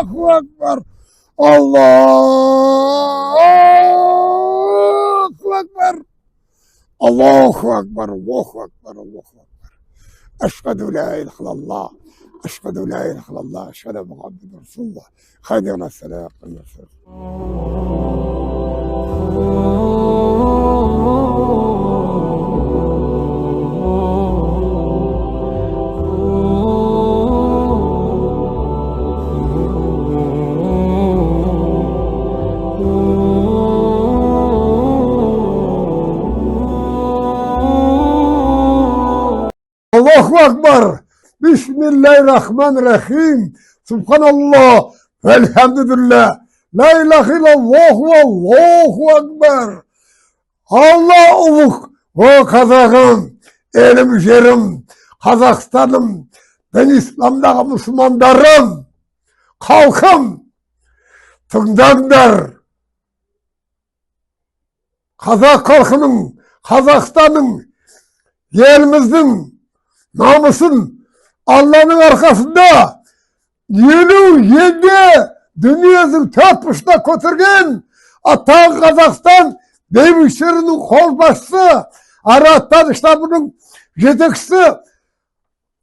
Allahu Akbar. Allahu Akbar. Allahu Akbar. Allahu Akbar. Allahu Akbar. Eşhedü la ilahe illallah. Eşhedü la ilahe illallah. Eşhedü Muhammeden Resulullah. Haydi selam. Allahu Akbar. Bismillahirrahmanirrahim. Subhanallah. Velhamdülillah. La ilahe illallah ve Allahu Akbar. Allah uluk. O Kazak'ım, elim yerim, Kazakstan'ım, ben İslam'daki Müslümanlarım. Kalkın, tındağınlar. Kazak halkının, Kazakstan'ın, yerimizin, namusun Allah'ın arkasında 27 dünyasını tatmışta götürgen Atan Kazakistan Beymişlerinin kolbaşısı Arattan İslam'ın yetekçisi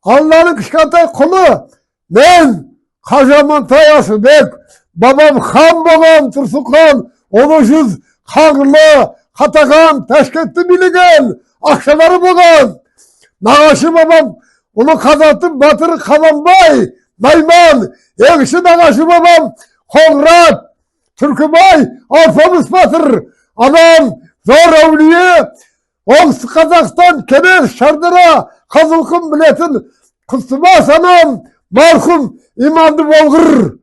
Allah'ın kışkantay kulu ben Kajaman Tayası bek babam Han babam Tursukan Oluşuz Kanlı Katakan Taşkentli Biligen akşaları boğan Nağaşı babam onu kazattım Batır Kalanbay Mayman Ekşi Nağaşı babam Konrad Türkübay Alfamız Batır Anam Zor Evliye Oğuz Kazakistan Kenes Şardıra Kazılkın Biletin Kustumaz Anam Marhum İmandı Bolgır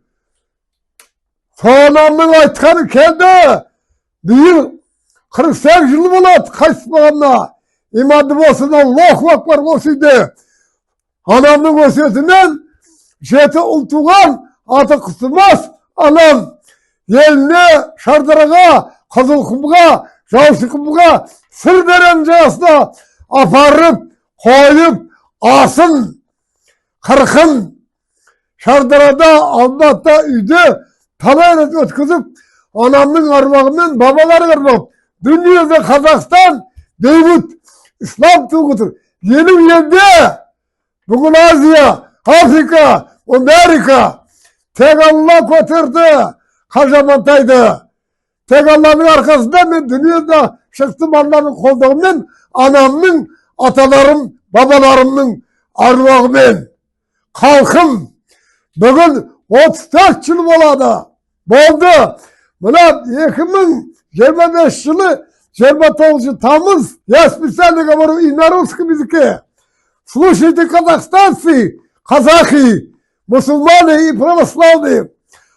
Soğanamın aytkanı kendi bir 48 yılı bulat kaçmağına İmadı olsun Allahu Akbar olsaydı. Anamın vasiyetinden jeti ultuğan atı kısılmaz anam. Yeline Şardırağa, Kızılkumbuğa, Javşıkumbuğa sır derencesine aparıp, koyup, asın, kırkın. Şardıra'da, Almat'ta üydü, talayla ötküzüp, anamın armağından babaları armağın. Dünyada Kazakistan, Beylut, İslam tuğutur. Yeni yerde bugün Asya, Afrika, Amerika tek Allah götürdü. Kaşamantaydı. Tek Allah'ın arkasında ben dünyada çıktım Allah'ın kolduğumdan anamın, atalarım, babalarımın armağımın. Kalkım. Bugün 34 yıl oldu. Buna 2025 yılı 29 Тамыз, я специально говорю и на русском языке. Слушайте казахстанцы, казахи, мусульмане и православные.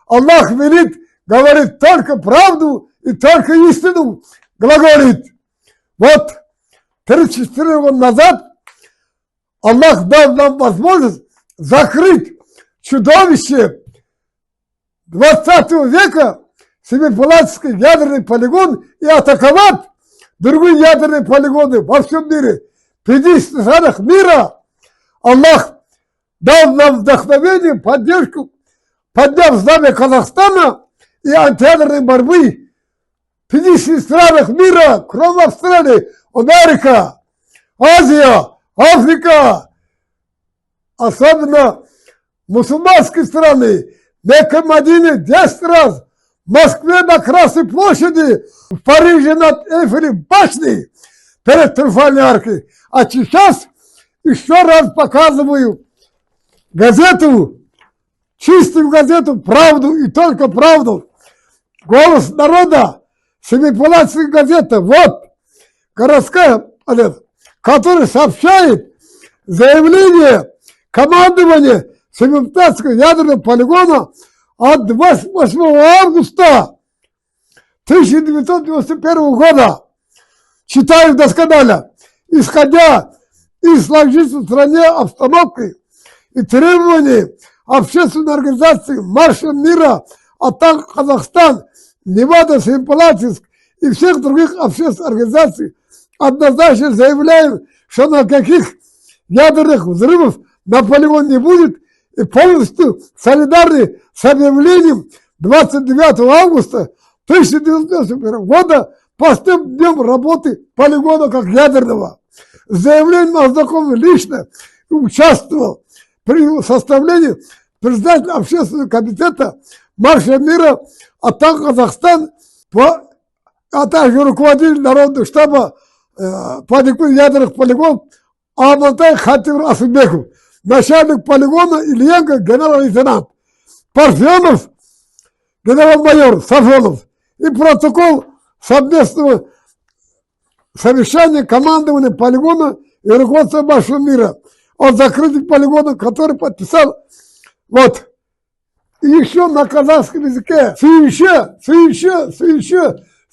Аллах велит, говорит только правду и только истину глаголит. Вот 34 года назад Аллах дал нам возможность закрыть чудовище 20 века Семипалатский ядерный полигон и атаковать другие ядерные полигоны во всем мире. В 50 странах мира Аллах дал нам вдохновение, поддержку, подняв знамя Казахстана и антиядерной борьбы. В 50 странах мира, кроме Австралии, Америка, Азия, Африка, особенно мусульманские страны, Мекка, Мадине 10 раз, в Москве на Красной площади, в Париже над Эйфелевой башней, перед Триумфальной аркой. А сейчас еще раз показываю газету, чистую газету, правду и только правду. Голос народа, Семипалатская газета, вот, городская, которая сообщает заявление командования Семипалатского ядерного полигона от 28 августа 1991 года. Читаю досконально. Исходя из сложившейся в стране обстановки и требований общественной организации Марша мира, АТАК Казахстан, Невада, Семипалатск и всех других общественных организаций, однозначно заявляем, что никаких ядерных взрывов на полигоне не будет и полностью солидарны с объявлением 29 августа 1991 года простым днем работы полигона как ядерного. С заявлением ознакомлен лично и участвовал при составлении председателя общественного комитета Марша мира «Атака Казахстан», а также руководитель Народного штаба по ядерных полигонов Амантай Хатимир Асылбеков, начальник полигона Ильенко генерал-лейтенант, Парфенов генерал-майор Сафонов и протокол совместного совещания командования полигона и руководства Марша мира о закрытии полигона, который подписал вот. И еще на казахском языке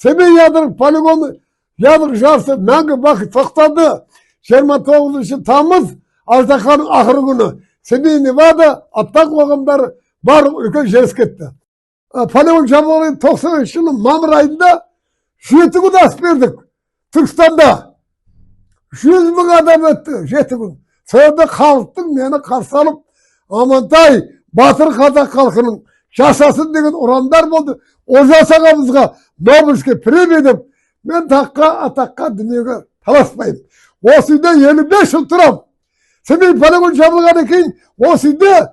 Семей ядерных полигоны ядер жарысы мәңгі бақыт сақтады. 29 тамыз аждаһаның ақыры күні Семей Невада аттақ қоғамдары барлық үлкен жеріс кетті. Полигон жабылған 90 жылы мамыр айында 7 күн ас бердік. Түркістанда 100 мың адам өтті 7 күн. Сонда халықтың мені қарсы алып Амантай батыр қазақ халқының жасасын деген ұрандар болды. Олжас ағамызға Нобельский премия деп мен таққа атаққа дүниеге таласпаймын. Осы үйде 55 жыл тұрам. Семей полигон жабылғаннан кейін осы үйде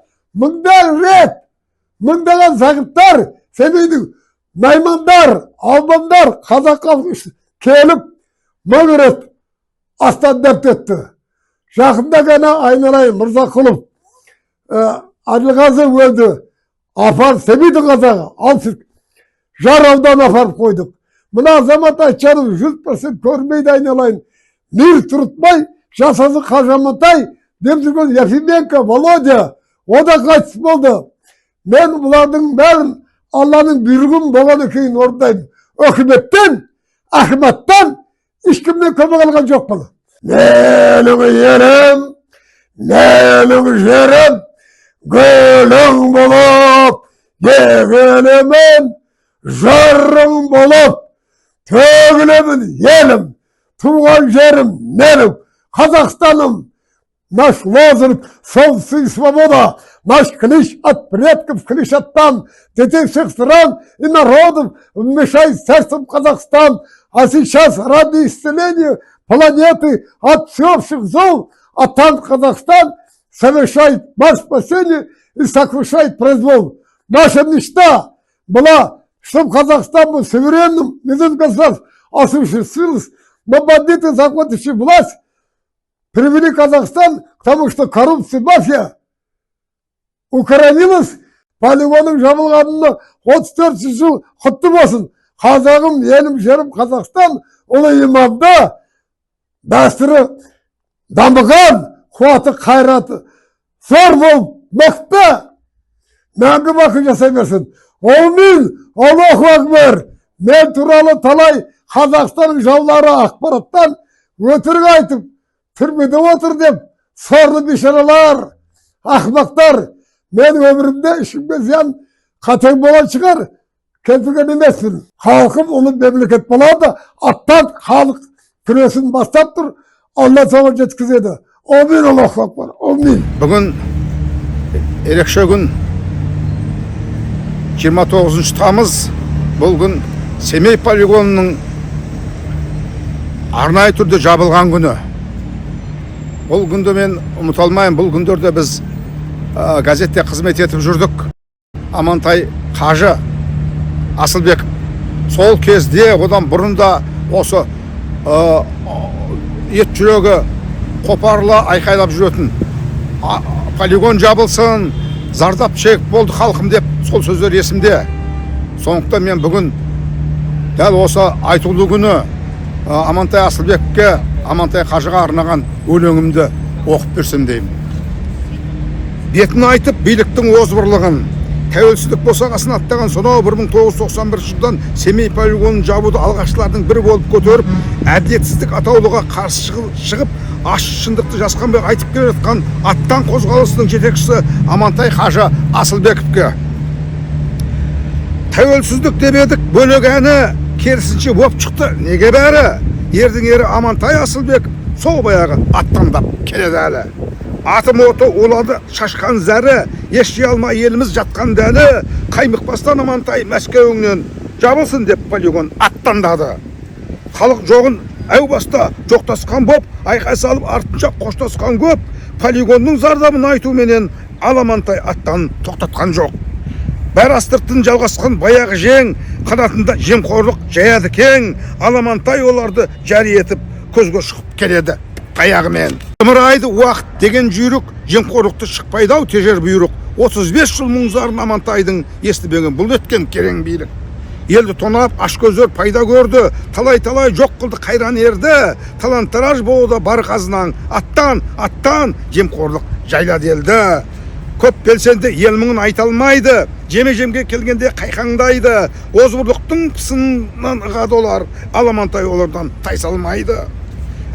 мыңдаған зағиптар, Семейдің наймандар, албандар, қазақ халқы келіп мың рет астан дәрт етті. Жақында ғана айналайын Мырзақұлов Әділғазы өлді. Апар Семейдің қазағы алсыз жар аудан апарып қойдық. Мына Азамат Айтжанов 100% көрмейді айналайын. Мир Тұрытбай, жасасы Қажаматай, деп жүрген Ефименко, Володя, о да қайтыс болды. Мен бұлардың бәрін Алланың бұйрығын болғаны кейін орындаймын. Өкіметтен, Ахматтан ешкімнен көмек алған жоқ бұл. Менің ерім, менің жерім, гүлің болып, егілімен, жарың болып, төгілімін елім, туған жерім менің, Қазақстаным. Наш лозунг «Солнце и свобода», наш клич от предков, клич от там, детей всех стран и народов, вмешай сердцем Казахстан, а сейчас ради исцеления планеты от всеобщих зол, а там Казахстан совершает марш спасения и сокрушает произвол. Наша мечта была, чтобы Казахстан был суверенным, независимым государством, осуществилась, но бандиты, захватывающие власть, привели Казахстан к тому, что коррупция, мафия укоренилась, полигонның жабылғанына 34 жыл құтты болсын. Қазағым, елім, жерім Қазақстан, ұлы иманды, дәстүрі дамыған, қуаты, қайраты, зор болып, мықты, мәңгі бақи жасай берсін. Аумин, Аллаху акбар. Мен туралы талай Қазақстанның жаулары ақпараттан өтірік айтып, түрмеде отыр деп, сорлы бейшаралар, ақымақтар, мен өмірімде ішімге зиян қатаң болған шығар, келтірген емеспін. Халқым ұлы мемлекет болады, аттан халық күресін бастап тұр, Алла соған жеткізеді. Амин, Аллаху акбар, амин. Бүгін ерекше күн 29 тамыз, бұл күн Семей полигонының арнайы түрде жабылған күні. Бұл күнді мен ұмыта алмаймын. Бұл күндерде біз газетте қызмет етіп жүрдік. Амантай Қажы Асылбеков сол кезде, одан бұрында осы ет жүрегі қопарыла айқайлап жүретін, полигон жабылсын, зардап шегіп болды халқым деп сол сөздер есімде. Сондықтан мен бүгін дәл осы айтулы күні Амантай Асылбековке, Амантай Қажыға арнаған өлеңімді оқып берсем деймін. Бетін айтып биліктің озбырлығын, тәуелсіздік босағасын аттаған сонау 1991 жылдан Семей полигонын жабуды алғашқылардың бірі болып көтеріп, әділетсіздік атаулыға қарсы шығып, аш шындықты жасқанбай айтып келе жатқан аттан қозғалысының жетекшісі Амантай Қажы Асылбековке. Тәуелсіздік деп едік, бөлек әні керісінше боп шықты. Неге бәрі? Ердің ері Амантай Асылбеков сол баяғы аттандап келеді әлі. атым оты улады шашқан зәрі, ешчей алмай еліміз жатқан дәлі, қаймықпастан Амантай Мәскеуіңнен жабылсын деп полигон аттандады. Халық жоғын әу баста жоқтасқан боп, айқай салып артынша қоштасқан көп, полигонның зардабын айтуменен Амантай аттан тоқтатқан жоқ. Бәр астырттың жалғасқан баяғы жең, қанатында жемқорлық жаяды кең, Амантай оларды жәри етіп көзге шығып келеді таяғымен. Ымырайды уақыт деген жүйрік, жемқорлықты шықпайдау тежер бұйрық. 35 жыл мұңзарын Амантайдың естібеген бұл еткен керең билік. Елді тонап ашкөздер пайда көрді, талай-талай жоқ қылды қайран ерді, таланттараж болуда бар қазынан, аттан жемқорлық жайлады елді. Көп белсенді ел мұңын айталмайды, жеме-жемге келгенде қайқаңдайды, озбырлықтың пысынан ығады олар, Амантай олардан тайсалмайды.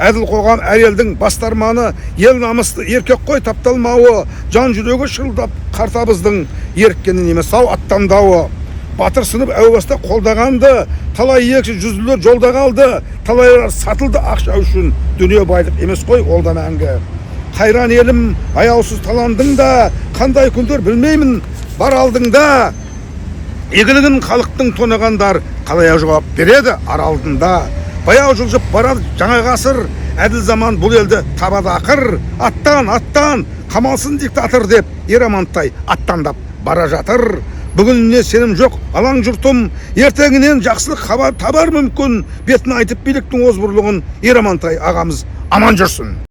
Әділ қоғам әр елдің бастарманы, ел намысты еркек қой тапталмауы, жан жүрегі шырылдап қартабыздың еріккенін емес ау аттандауы. Батыр сынып әу баста қолдағанды, талай екші жүзділер жолда қалды, талайлар сатылды ақша үшін, дүние байлық емес қой ол да мәңгі. Қайран елім аяусыз таландың да, қандай күндер білмеймін бар алдыңда. Игілігін халықтың тонағандар қалай жауап береді аралдында. Баяу жылжып барады жаңа ғасыр, әділ заман бұл елді табады ақыр. Аттан, қамалсын диктатор деп Амантай аттандап бара жатыр. Бүгініне сенім жоқ алаң жұртым, ертеңінен жақсылық хабар табар мүмкін. Бетін айтып биліктің озбырлығын Амантай ағамыз аман жүрсін.